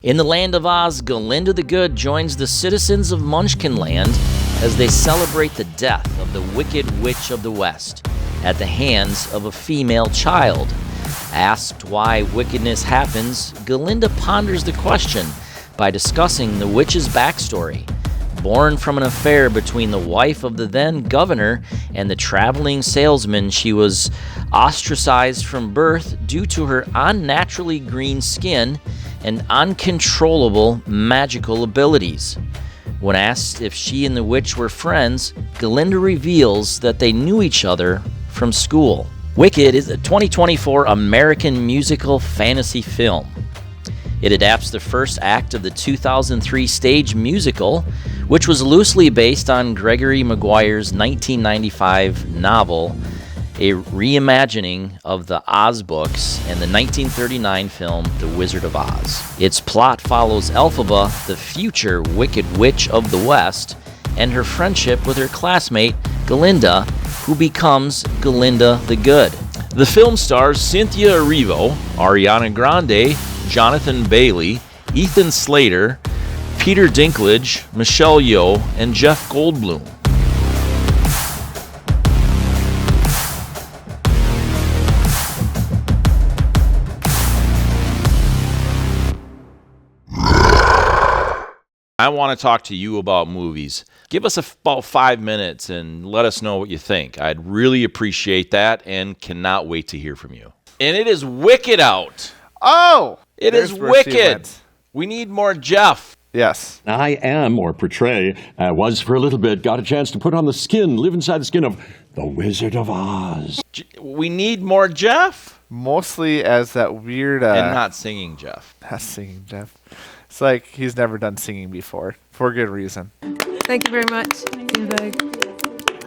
In the land of Oz, Glinda the Good joins the citizens of Munchkinland as they celebrate the death of the Wicked Witch of the West at the hands of a female child. Asked why wickedness happens, Glinda ponders the question by discussing the witch's backstory. Born from an affair between the wife of the then governor and the traveling salesman, she was ostracized from birth due to her unnaturally green skin and uncontrollable magical abilities. When asked if she and the witch were friends, Glinda reveals that they knew each other from school. Wicked is a 2024 American musical fantasy film. It adapts the first act of the 2003 stage musical, which was loosely based on Gregory Maguire's 1995 novel, a reimagining of the Oz books and the 1939 film The Wizard of Oz. Its plot follows Elphaba, the future Wicked Witch of the West, and her friendship with her classmate Glinda, who becomes Glinda the Good. The film stars Cynthia Erivo, Ariana Grande, Jonathan Bailey, Ethan Slater, Peter Dinklage, Michelle Yeoh, and Jeff Goldblum. I want to talk to you about movies. Give us about 5 minutes and let us know what you think. I'd really appreciate that and cannot wait to hear from you. And it is wicked out. Oh! It is wicked. We need more Jeff. Yes. I am, or portray, was for a little bit, got a chance to put on the skin, live inside the skin of the Wizard of Oz. We need more Jeff. Mostly as that weird... and not singing Jeff. Not singing Jeff. It's like he's never done singing before, for good reason. Thank you very much.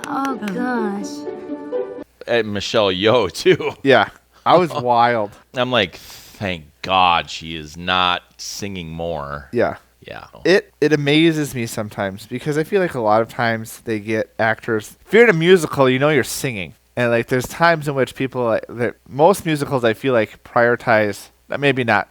Oh, gosh. And Michelle Yeoh, too. Yeah, I was wild. I'm like, thank God she is not singing more. Yeah. Yeah. It amazes me sometimes because I feel like a lot of times they get actors. If you're in a musical, you know you're singing. And like there's times in which people, most musicals I feel like prioritize, maybe not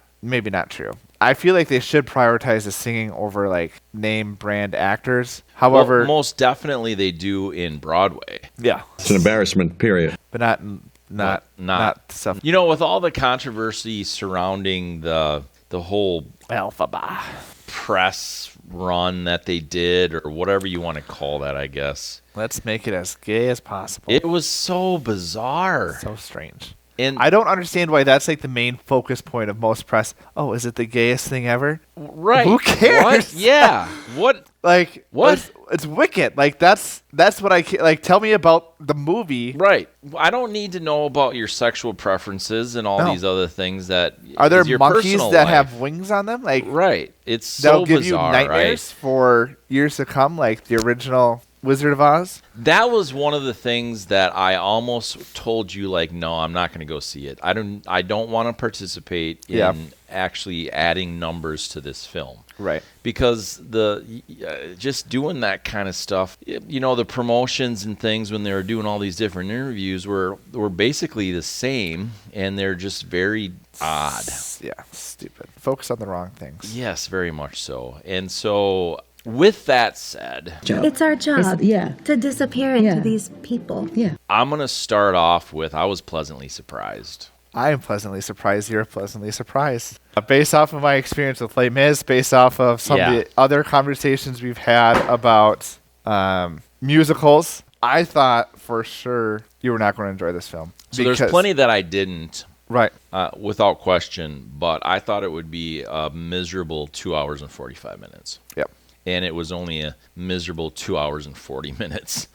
true. I feel like they should prioritize the singing over like name brand actors. However, well, most definitely they do in Broadway. Yeah. It's an embarrassment, period. But not stuff. You know, with all the controversy surrounding the whole Elphaba press run that they did, or whatever you want to call that, I guess. Let's make it as gay as possible. It was so bizarre. So strange. And I don't understand why that's like the main focus point of most press. Oh, is it the gayest thing ever? Right. Who cares? What? Yeah. What? Like what? It's wicked. Like that's what I like. Tell me about the movie. Right. I don't need to know about your sexual preferences and all these other things that are there your monkeys that life. have wings on them? Like right. It's so that'll give bizarre, you nightmares for years to come. Like the original Wizard of Oz. That was one of the things that I almost told you, like, no, I'm not going to go see it. I don't want to participate in actually adding numbers to this film. Right. Because just doing that kind of stuff, you know, the promotions and things when they were doing all these different interviews were basically the same, and they're just very odd. Yeah, stupid. Focus on the wrong things. Yes, very much so. And so, with that said, It's our job, to disappear into these people. Yeah. I'm going to start off with I was pleasantly surprised. I am pleasantly surprised. You're pleasantly surprised. Based off of my experience with Les Mis, based off of some of the other conversations we've had about musicals, I thought for sure you were not going to enjoy this film. So there's plenty that I didn't. Right. Without question, but I thought it would be a miserable 2 hours and 45 minutes. Yep. And it was only a miserable 2 hours and 40 minutes.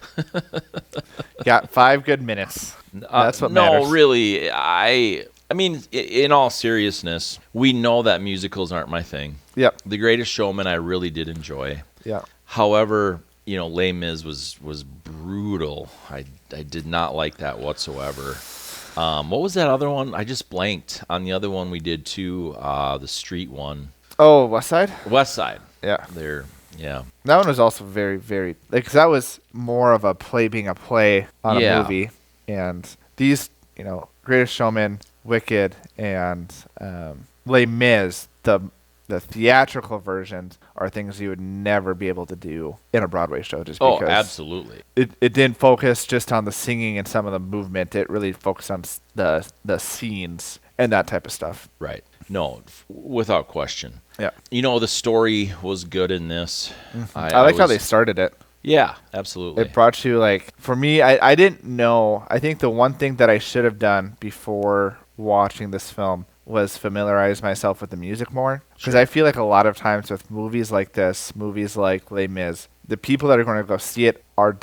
Got 5 good minutes. That's what matters. No, really, I mean, in all seriousness, we know that musicals aren't my thing. Yep. The Greatest Showman I really did enjoy. Yeah. However, you know, Les Mis was brutal. I did not like that whatsoever. What was that other one? I just blanked on the other one we did too, the street one. Oh, West Side? West Side. Yeah. Yeah. That one was also very, very... like, 'cause that was more of a play being a play on a movie. And these, you know, Greatest Showman, Wicked, and Les Mis, the theatrical versions are things you would never be able to do in a Broadway show, just Oh, because absolutely. it didn't focus just on the singing and some of the movement. It really focused on the scenes and that type of stuff. Right. No, without question. Yeah. The story was good in this. I like how they started it. Yeah, absolutely. It brought you, like, for me, I didn't know. I think the one thing that I should have done before watching this film was familiarize myself with the music more. Because I feel like a lot of times with movies like this, movies like Les Mis, the people that are going to go see it are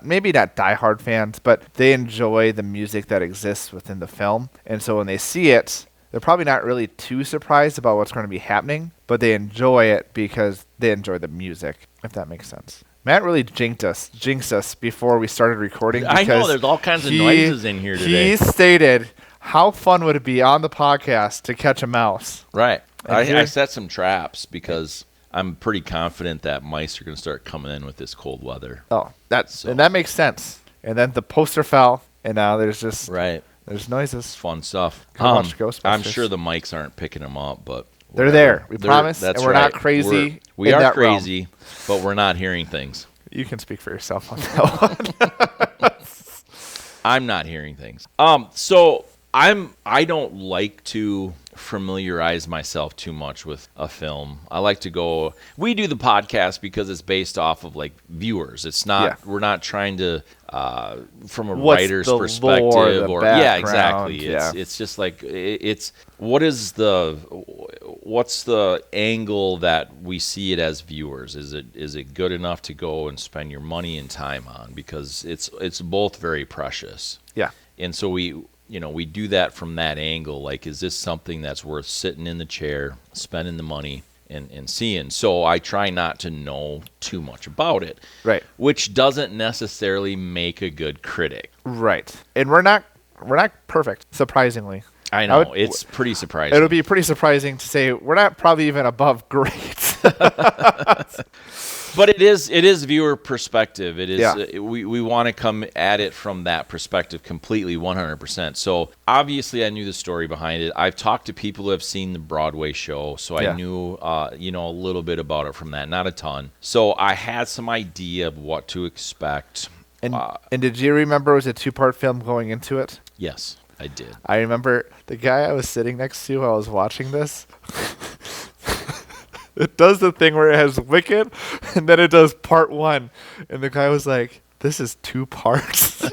maybe not diehard fans, but they enjoy the music that exists within the film. And so when they see it, they're probably not really too surprised about what's going to be happening, but they enjoy it because they enjoy the music, if that makes sense. Matt really jinxed us before we started recording. I know, there's all kinds of noises in here today. He stated, how fun would it be on the podcast to catch a mouse? Right. I set some traps because I'm pretty confident that mice are going to start coming in with this cold weather. Oh, and that makes sense. And then the poster fell, and now there's just there's noises. Fun stuff. Watch Ghostbusters. I'm sure the mics aren't picking them up, but they're there. We promise. That's and we're not crazy. We are crazy, but we're not hearing things. You can speak for yourself on that one. I'm not hearing things. So I don't like to familiarize myself too much with a film. I like to go. We do the podcast because it's based off of like viewers. It's not. Yeah. We're not trying to from a writer's perspective or exactly. It's just like what's the angle that we see it as viewers? Is it good enough to go and spend your money and time on? Because it's both very precious. Yeah. And so we do that from that angle. Like, is this something that's worth sitting in the chair, spending the money, and seeing? So I try not to know too much about it. Right. Which doesn't necessarily make a good critic. Right. And we're not perfect, surprisingly. I know. It's pretty surprising. It'll be pretty surprising to say we're not probably even above great. But it is viewer perspective. It is we want to come at it from that perspective completely 100%. So obviously I knew the story behind it. I've talked to people who have seen the Broadway show, so I knew a little bit about it from that, not a ton. So I had some idea of what to expect. And did you remember it was a 2-part film going into it? Yes, I did. I remember the guy I was sitting next to while I was watching this. It does the thing where it has Wicked, and then it does part 1. And the guy was like, this is 2 parts.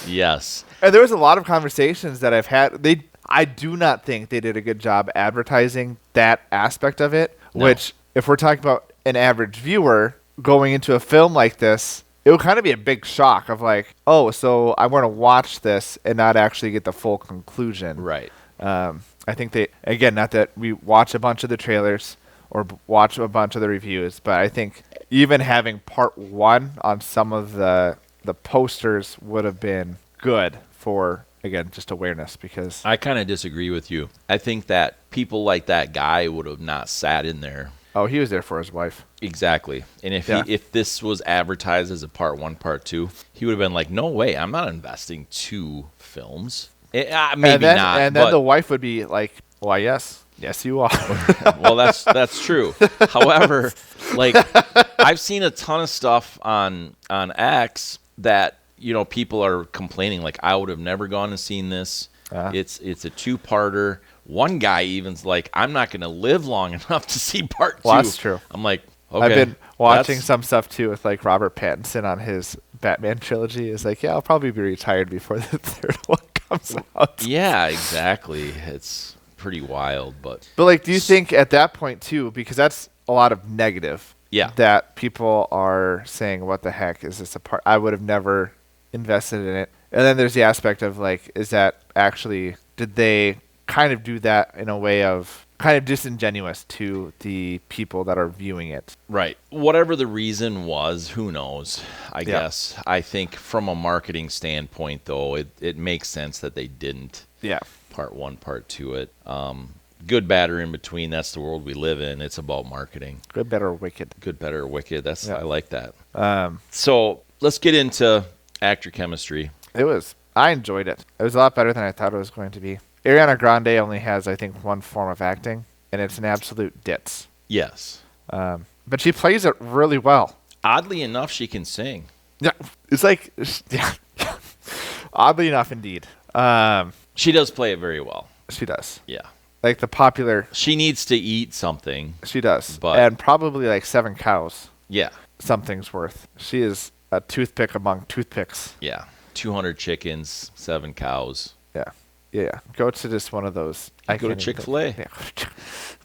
Yes. And there was a lot of conversations that I've had. I do not think they did a good job advertising that aspect of it, which, if we're talking about an average viewer going into a film like this, it would kind of be a big shock of like, oh, so I want to watch this and not actually get the full conclusion. Right. I think not that we watch a bunch of the trailers or watch a bunch of the reviews, but I think even having part 1 on some of the posters would have been good for, again, just awareness, because I kind of disagree with you. I think that people like that guy would have not sat in there. Oh, he was there for his wife. Exactly. And if this was advertised as a part 1, part 2, he would have been like, no way, I'm not investing 2 films. Maybe not. And then the wife would be like, why, yes, you are. Well, that's true. However, like, I've seen a ton of stuff on X that, people are complaining, like, I would have never gone and seen this. It's a 2-parter. One guy even's like, I'm not going to live long enough to see part 2. Well, that's true. I'm like, okay. I've been watching some stuff, too, with, like, Robert Pattinson on his Batman trilogy. Is like, I'll probably be retired before the 3rd one comes out. Yeah, exactly. It's pretty wild, but like, do you think at that point too, because that's a lot of negative, that people are saying, what the heck is this, a part I would have never invested in it? And then there's the aspect of like, is that actually, did they kind of do that in a way of kind of disingenuous to the people that are viewing it? Right. Whatever the reason was, who knows? I guess. I think from a marketing standpoint, though, it makes sense that they didn't. Yeah. Part 1, part 2 it. Good, bad, or in between. That's the world we live in. It's about marketing. Good, better, or wicked. Good, better, or wicked. I like that. So let's get into actor chemistry. I enjoyed it. It was a lot better than I thought it was going to be. Ariana Grande only has, I think, one form of acting, and it's an absolute ditz. Yes. But she plays it really well. Oddly enough, she can sing. Yeah, it's like, yeah, oddly enough, indeed. She does play it very well. She does. Yeah. Like the popular. She needs to eat something. She does. But and probably like 7 cows. Yeah. Something's worth. She is a toothpick among toothpicks. Yeah. 200 chickens, 7 cows. Yeah. Yeah. Go to just one of those. I go to Chick-fil-A. Yeah.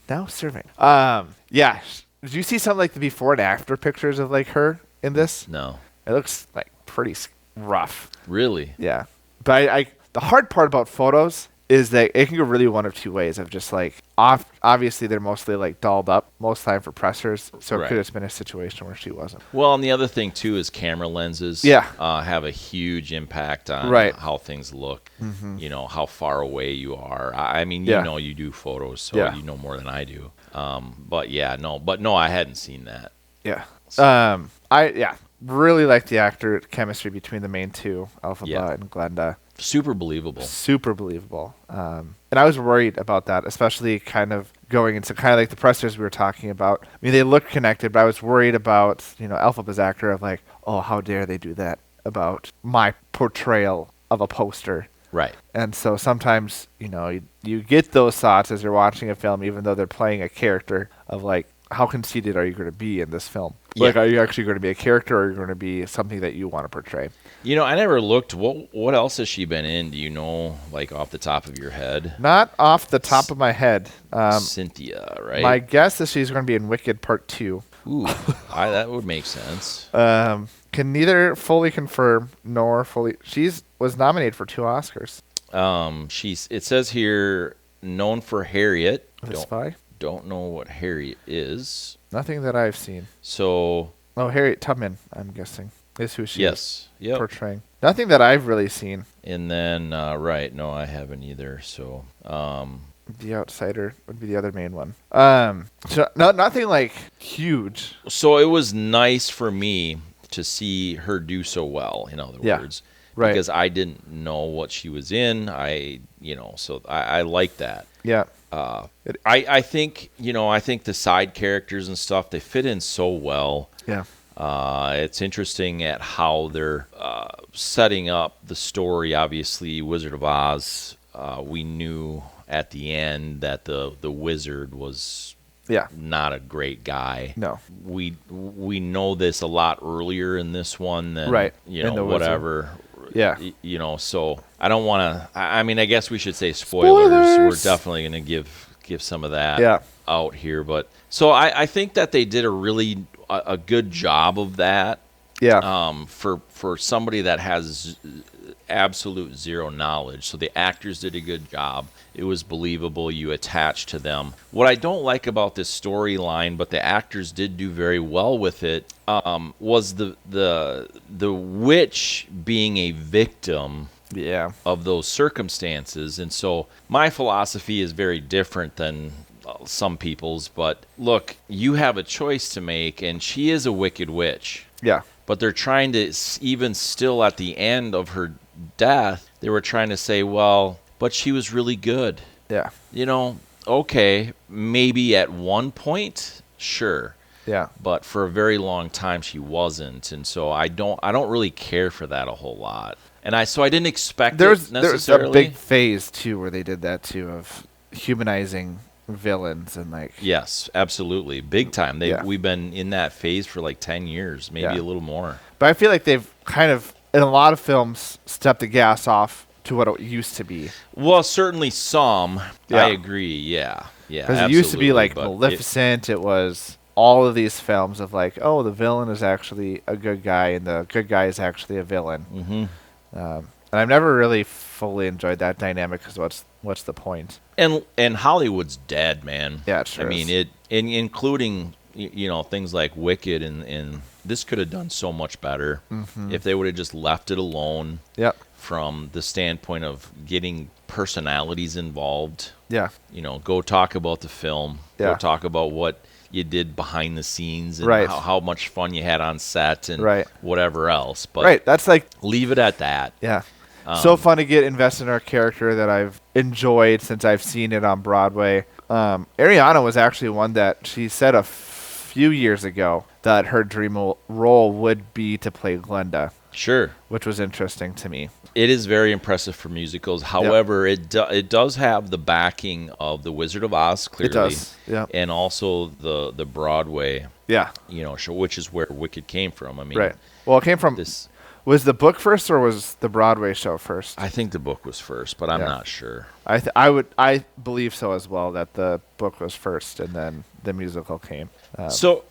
Now serving. Yeah. Did you see some like the before and after pictures of like her in this? No. It looks like pretty rough. Really? Yeah. But I the hard part about photos is that it can go really one of two ways of just like obviously they're mostly like dolled up most of the time for pressers, so it could have been a situation where she wasn't. Well, and the other thing too is camera lenses have a huge impact on how things look. You know, how far away you are. I mean, you know, you do photos, so you know more than I do. But no, I hadn't seen that. Yeah. So. I really like the actor chemistry between the main two, Elphaba and Glinda. Super believable. Super believable. And I was worried about that, especially kind of going into kind of like the pressers we were talking about. I mean, they look connected, but I was worried about, you know, Elphaba's actor of like, oh, how dare they do that about my portrayal of a poster. Right. And so sometimes, you know, you get those thoughts as you're watching a film, even though they're playing a character of like, how conceited are you going to be in this film? Yeah. Like, are you actually going to be a character, or are you going to be something that you want to portray? You know, I never looked. What else has she been in? Do you know, like off the top of your head? Not off the top of my head. Cynthia, right? My guess is she's going to be in Wicked Part 2. Ooh, that would make sense. Can neither fully confirm nor fully. Was nominated for 2 Oscars. It says here, known for Harriet. The Spy? Don't know what Harriet is. Nothing that I've seen. So. Oh, Harriet Tubman, I'm guessing, is who she is portraying. Nothing that I've really seen. And then, no, I haven't either. So. The Outsider would be the other main one. So nothing like huge. So it was nice for me to see her do so well, in other words. Right. Because I didn't know what she was in. So I like that. Yeah. I think the side characters and stuff, they fit in so well. Yeah. It's interesting at how they're setting up the story. Obviously, Wizard of Oz, we knew at the end that the wizard was not a great guy. No. We know this a lot earlier in this one than whatever. Wizard. Yeah. So I don't want to. I mean, I guess we should say spoilers. We're definitely going to give some of that out here. But so I think that they did a good job of that. Yeah. For somebody that has absolute zero knowledge. So the actors did a good job. It was believable. You attached to them. What I don't like about this storyline, but the actors did do very well with it, was the witch being a victim of those circumstances. And so my philosophy is very different than some people's. But look, you have a choice to make, and she is a wicked witch. Yeah. But they're trying to, even still at the end of her death, they were trying to say, well, but she was really good. Yeah. Okay, maybe at one point, sure. Yeah. But for a very long time, she wasn't, and so I don't really care for that a whole lot. And I didn't expect it necessarily. There's a big phase too where they did that too, of humanizing villains and like. Yes, absolutely, big time. We've been in that phase for like 10 years, maybe a little more. But I feel like they've kind of, in a lot of films, stepped the gas off to what it used to be. Well, certainly some. I agree. Yeah. Because it used to be like Maleficent. It was all of these films of like, oh, the villain is actually a good guy, and the good guy is actually a villain. Mm-hmm. And I've never really fully enjoyed that dynamic, because what's the point? And Hollywood's dead, man. Yeah, it sure I mean, is. Including things like Wicked, and this could have done so much better if they would have just left it alone. Yep. From the standpoint of getting personalities involved. Yeah. Go talk about the film. Yeah. Go talk about what you did behind the scenes, and how much fun you had on set, and whatever else. But that's like, leave it at that. Yeah. So fun to get invested in our character that I've enjoyed since I've seen it on Broadway. Ariana was actually one that she said a few years ago that her dream role would be to play Glinda. Sure. Which was interesting to me. It is very impressive for musicals. However, it does have the backing of The Wizard of Oz, clearly. It does, yeah. And also the Broadway, show, which is where Wicked came from. I mean, right. Well, it came from this. Was the book first or was the Broadway show first? I think the book was first, but I'm not sure. I believe so as well, that the book was first and then the musical came. So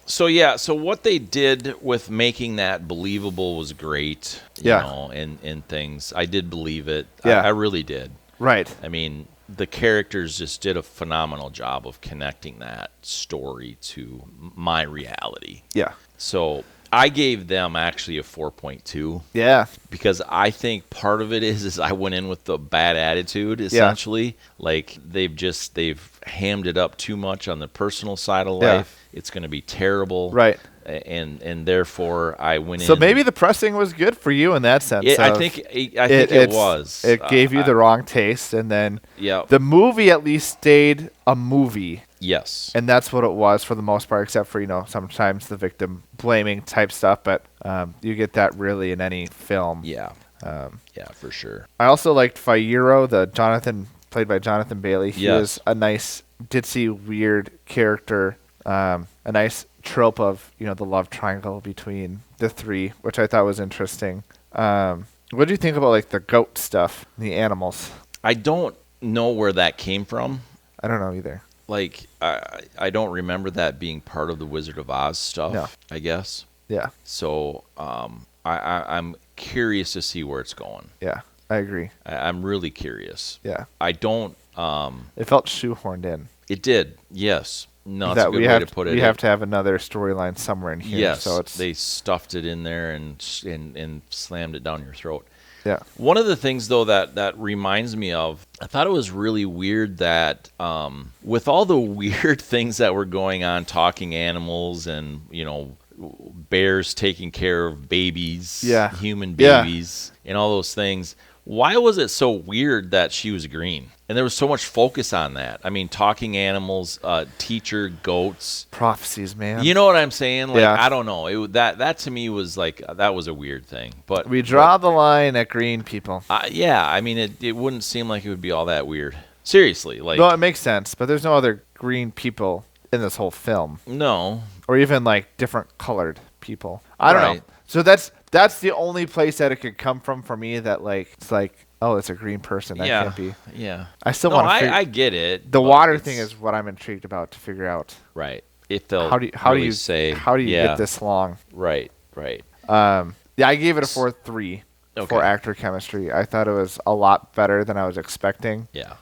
what they did with making that believable was great, you know, and things. I did believe it. Yeah. I really did. Right. I mean, the characters just did a phenomenal job of connecting that story to my reality. Yeah. So I gave them actually a 4.2. Yeah. Because I think part of it is I went in with the bad attitude, essentially. Yeah. Like, they've hammed it up too much on the personal side of life. It's going to be terrible. Right. And therefore, I went in. So maybe the pressing was good for you in that sense. I think it was. It gave you the wrong taste, and then yeah, the movie at least stayed a movie. Yes. And that's what it was for the most part, except for, sometimes the victim blaming type stuff, but you get that really in any film. Yeah. Yeah, for sure. I also liked Fiyero, played by Jonathan Bailey. He was a nice, ditzy, weird character, a nice trope of, the love triangle between the three, which I thought was interesting. What do you think about, like, the goat stuff, the animals? I don't know where that came from. I don't know either. Like, I don't remember that being part of the Wizard of Oz stuff, I guess. Yeah. So I'm curious to see where it's going. Yeah, I agree. I'm really curious. Yeah. I don't... it felt shoehorned in. It did, yes. No, that's a good way to put it. We have to have another storyline somewhere in here. Yes, so they stuffed it in there and slammed it down your throat. Yeah. One of the things, though, that reminds me of, I thought it was really weird that with all the weird things that were going on, talking animals and, bears taking care of babies, human babies, and all those things, why was it so weird that she was green? And there was so much focus on that. I mean, talking animals, teacher, goats. Prophecies, man. You know what I'm saying? Like, I don't know. That to me was like, that was a weird thing. But we draw the line at green people. Yeah, I mean, it wouldn't seem like it would be all that weird. Seriously. Like, no, it makes sense, but there's no other green people in this whole film. No. Or even, like, different colored people. I don't know. So that's the only place that it could come from for me that, like, it's like, oh, it's a green person. That can't be. Yeah. I still want to I get it. The water thing is what I'm intrigued about to figure out. Right. If they'll how do you get this long? Right. Yeah, I gave it a 4.3 for actor chemistry. I thought it was a lot better than I was expecting. Yeah.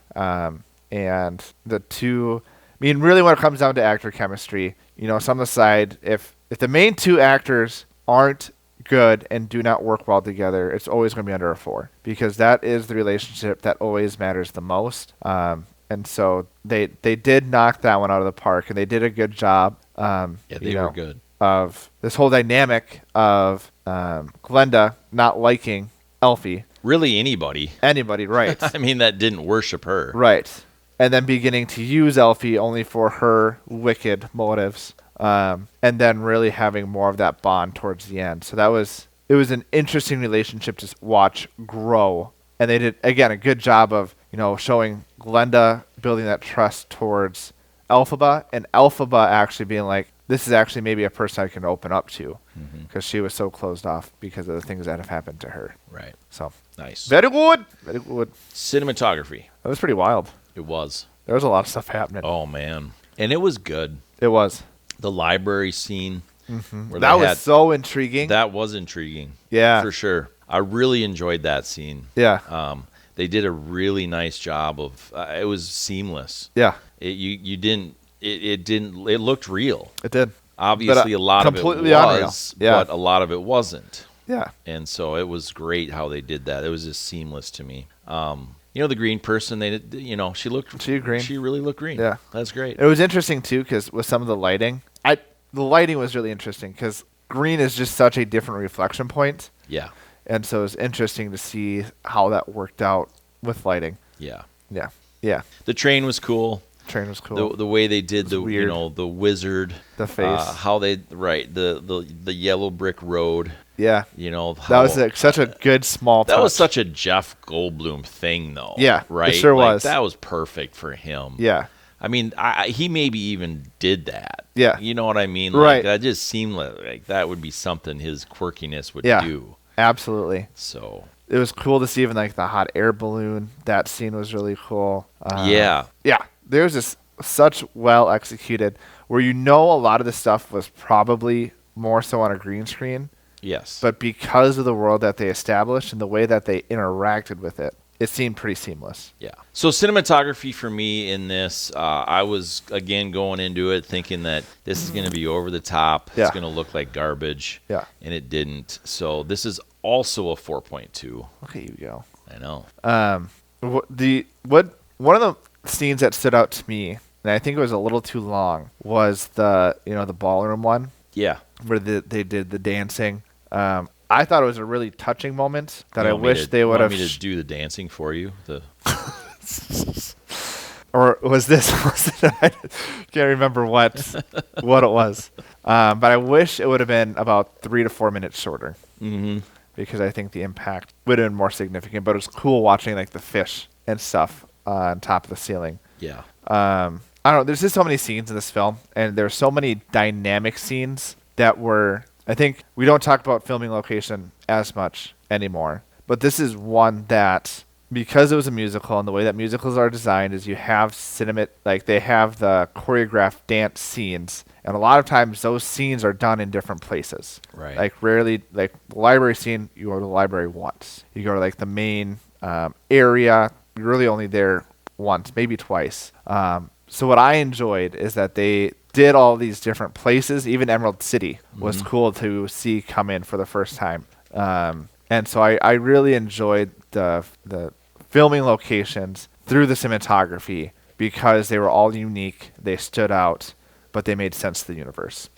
And the two, I mean, really when it comes down to actor chemistry, some aside, if the main two actors aren't good and do not work well together, it's always going to be under a 4 because that is the relationship that always matters the most. And so they did knock that one out of the park, and they did a good job. They were good. Of this whole dynamic of Glinda not liking Elfie. Really anybody, right? I mean, that didn't worship her, right? And then beginning to use Elfie only for her wicked motives. And then really having more of that bond towards the end. So it was an interesting relationship to watch grow. And they did, again, a good job of, showing Glinda building that trust towards Elphaba, and Elphaba actually being like, this is actually maybe a person I can open up to, because she was so closed off because of the things that have happened to her. Right. So nice. Very good. Cinematography. That was pretty wild. It was. There was a lot of stuff happening. Oh, man. And it was good. It was. The library scene. Where that was so intriguing. That was intriguing. Yeah. For sure. I really enjoyed that scene. Yeah. They did a really nice job of, it was seamless. Yeah. It looked real. It did. Obviously, a lot of it was, but a lot of it wasn't. Yeah. And so it was great how they did that. It was just seamless to me. The green person, she really looked green. Yeah. That's great. It was interesting, too, because with some of the lighting, the lighting was really interesting because green is just such a different reflection point. Yeah. And so it was interesting to see how that worked out with lighting. Yeah. Yeah. Yeah. The train was cool. Train was cool. The way they did the weird. the wizard, The face. how they the yellow brick road. Yeah. How, That was such a good small touch. That was such a Jeff Goldblum thing, though. Yeah, right. it sure was. That was perfect for him. Yeah. I mean, he maybe even did that. Yeah. You know what I mean? Right. That just seemed like that would be something his quirkiness would Yeah. do. Absolutely. So. It was cool to see even like the hot air balloon. That scene was really cool. Yeah. Yeah. There was just such well executed where a lot of the stuff was probably more so on a green screen. Yes. But because of the world that they established and the way that they interacted with it, it seemed pretty seamless. Yeah. So cinematography for me in this, I was, again, going into it thinking that this is going to be over the top. Yeah. It's going to look like garbage. Yeah. And it didn't. So this is also a 4.2. Look at you go. I know. One of the scenes that stood out to me, and I think it was a little too long, was the ballroom one. Yeah. Where they did the dancing. I thought it was a really touching moment that I Want me wish to- they would want have. me to do the dancing for you? Or was this? I can't remember what it was. But I wish it would have been about 3 to 4 minutes shorter. Mm-hmm. Because I think the impact would have been more significant. But it was cool watching like the fish and stuff on top of the ceiling. Yeah. I don't know. There's just so many scenes in this film, and there's so many dynamic scenes that were. I think we don't talk about filming location as much anymore, but this is one that, because it was a musical and the way that musicals are designed is you have they have the choreographed dance scenes, and a lot of times those scenes are done in different places. Right. Like rarely, like the library scene, you go to the library once. You go to like the main area, you're really only there once, maybe twice. So what I enjoyed is that they did all these different places. Even Emerald City was cool to see come in for the first time. And so I really enjoyed the filming locations through the cinematography because they were all unique. They stood out, but they made sense to the universe.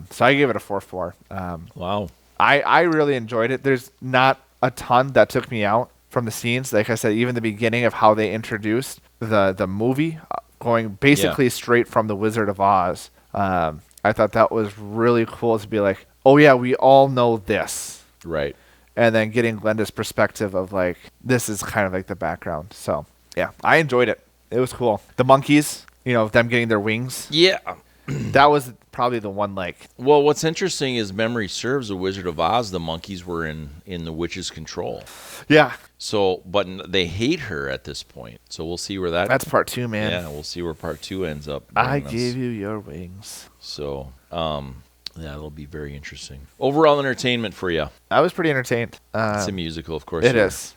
So I gave it a 4.4. Wow. I really enjoyed it. There's not a ton that took me out from the scenes. Like I said, even the beginning of how they introduced the movie, going basically straight from The Wizard of Oz. I thought that was really cool to be like, oh yeah, we all know this. Right. And then getting Glenda's perspective of like, this is kind of like the background. So yeah, I enjoyed it. It was cool. The monkeys, them getting their wings. Yeah. That was probably the one like. Well, what's interesting is memory serves, The Wizard of Oz, the monkeys were in the witch's control. Yeah. So, but they hate her at this point. So we'll see where that. That's part 2, man. Yeah, we'll see where part 2 ends up. I bringing us. gave you your wings. So, yeah, it'll be very interesting. Overall entertainment for you. I was pretty entertained. It's a musical, of course. It is.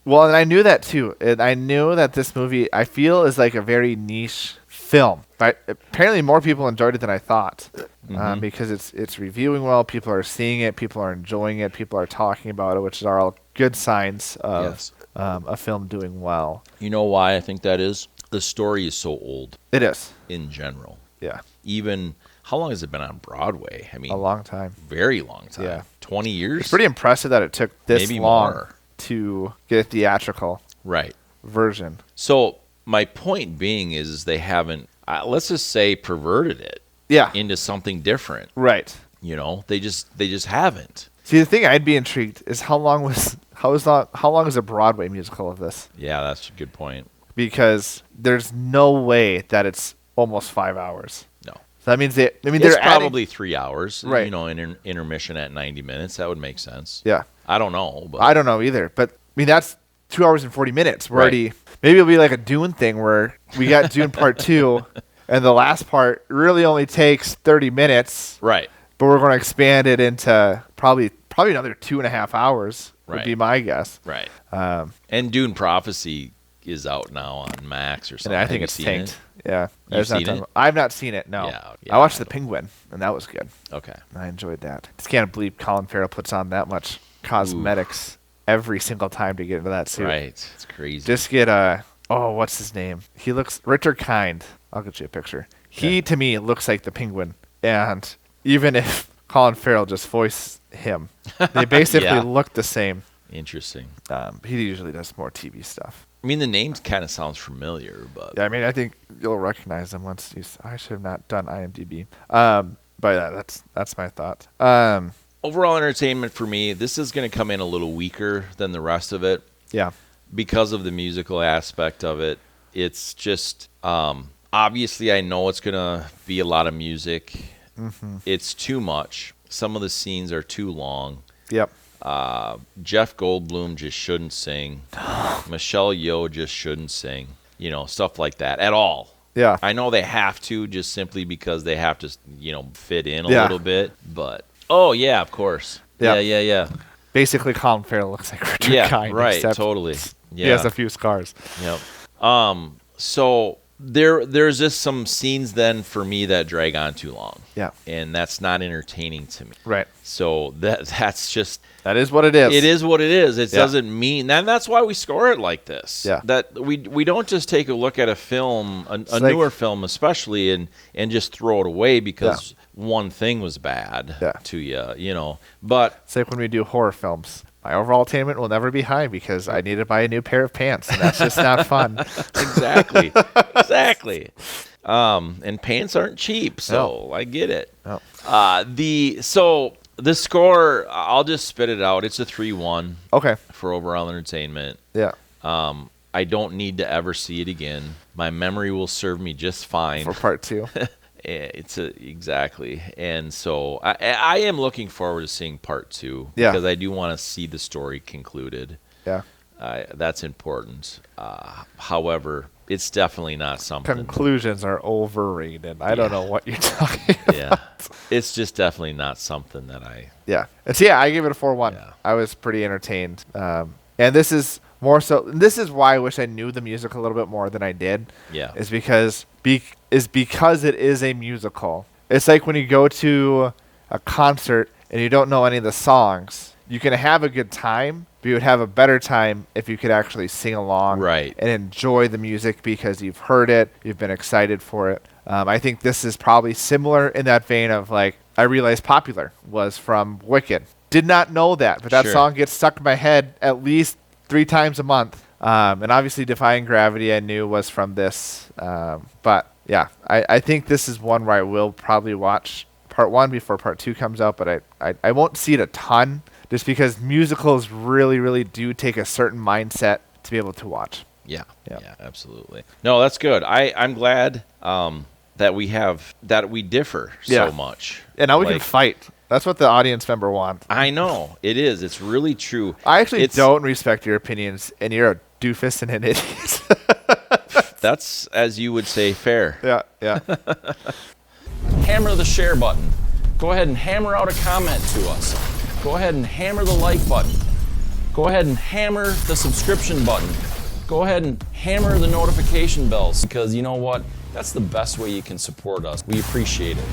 Well, and I knew that too. And I knew that this movie, I feel, is like a very niche film. But apparently more people enjoyed it than I thought. Because it's reviewing well, people are seeing it, people are enjoying it, people are talking about it, which are all good signs of a film doing well. You know why I think that is? The story is so old. It is. In general. Yeah. Even, how long has it been on Broadway? I mean, a long time. Very long time. Yeah. 20 years? It's pretty impressive that it took this Maybe long more. to get a theatrical version. So my point being is they haven't, let's just say, perverted it into something different. Right. They just haven't. See, the thing I'd be intrigued is how long is a Broadway musical of this? Yeah, that's a good point. Because there's no way that it's almost 5 hours. No. So that means it's they're probably 3 hours. Right. Intermission at 90 minutes. That would make sense. Yeah. I don't know. But I don't know either. But I mean, that's 2 hours and 40 minutes. We're already, maybe it'll be like a Dune thing where we got Dune part 2 and the last part really only takes 30 minutes. Right. But we're going to expand it into probably another 2.5 hours would be my guess. Right. And Dune Prophecy is out now on Max or something. And I think it's tanked. Yeah. You've seen it? I've not seen it, no. Yeah, I watched The Penguin, and that was good. Okay. I enjoyed that. Just can't believe Colin Farrell puts on that much cosmetics every single time to get into that suit. Right. It's crazy. Just get what's his name? He looks Richard Kind. I'll get you a picture. Okay. He to me looks like the Penguin, and even if Colin Farrell just voiced him, they basically look the same. Interesting. He usually does more TV stuff. I mean, the name kind of sounds familiar, but Yeah, I mean, I think you'll recognize him once I should have not done IMDb. But yeah, that's my thought. overall entertainment for me, this is going to come in a little weaker than the rest of it. Yeah. Because of the musical aspect of it. It's just, obviously I know it's going to be a lot of music. Mm-hmm. It's too much. Some of the scenes are too long. Yep. Jeff Goldblum just shouldn't sing. Michelle Yeoh just shouldn't sing. You know, stuff like that at all. Yeah. I know they have to just simply because they have to, you know, fit in a Yeah. little bit. But, oh, yeah, of course. Yeah. Yeah. Basically, Colin Farrell looks like Richard Yeah, Kind. right, except totally. Yeah. He has a few scars. Yep. So there's just some scenes then for me that drag on too long. Yeah. And that's not entertaining to me. Right. So that's just... That is what it is. It is what it is. It Yeah. doesn't mean... And that's why we score it like this. Yeah. That we don't just take a look at a film, a like- newer film especially, and just throw it away because one thing was bad Yeah. to you, you know. But... It's like when we do horror films. My overall attainment will never be high because I need to buy a new pair of pants, and that's just not fun. Exactly. Exactly. And pants aren't cheap, so I get it. No. The score, I'll just spit it out. It's a 3-1 Okay. for overall entertainment. Yeah. I don't need to ever see it again. My memory will serve me just fine. For part 2. Exactly. And so I am looking forward to seeing part 2 Yeah. because I do want to see the story concluded. Yeah. That's important. However, it's definitely not something. Conclusions are overrated. I don't know what you're talking about. Yeah. It's just definitely not something that I... Yeah. And so, yeah, I gave it a 4-1. Yeah. I was pretty entertained. And this is more so... This is why I wish I knew the music a little bit more than I did. Yeah. Is because it is a musical. It's like when you go to a concert and you don't know any of the songs. You can have a good time, but you would have a better time if you could actually sing along Right. and enjoy the music because you've heard it, you've been excited for it. I think this is probably similar in that vein of like, I realized Popular was from Wicked. Did not know that, but that Sure. song gets stuck in my head at least 3 times a month. And obviously Defying Gravity I knew was from this. But yeah, I think this is one where I will probably watch part 1 before part 2 comes out, but I won't see it a ton just because musicals really, really do take a certain mindset to be able to watch. Yeah, Yeah. absolutely. No, that's good. I'm glad that we differ Yeah. so much. And now we can Like, fight. That's what the audience member wants. I know it is. It's really true. I actually It's- don't respect your opinions, and you're a doofus and an idiot. That's, as you would say, fair. Yeah. Hammer the share button. Go ahead and hammer out a comment to us. Go ahead and hammer the like button. Go ahead and hammer the subscription button. Go ahead and hammer the notification bells because you know what? That's the best way you can support us. We appreciate it.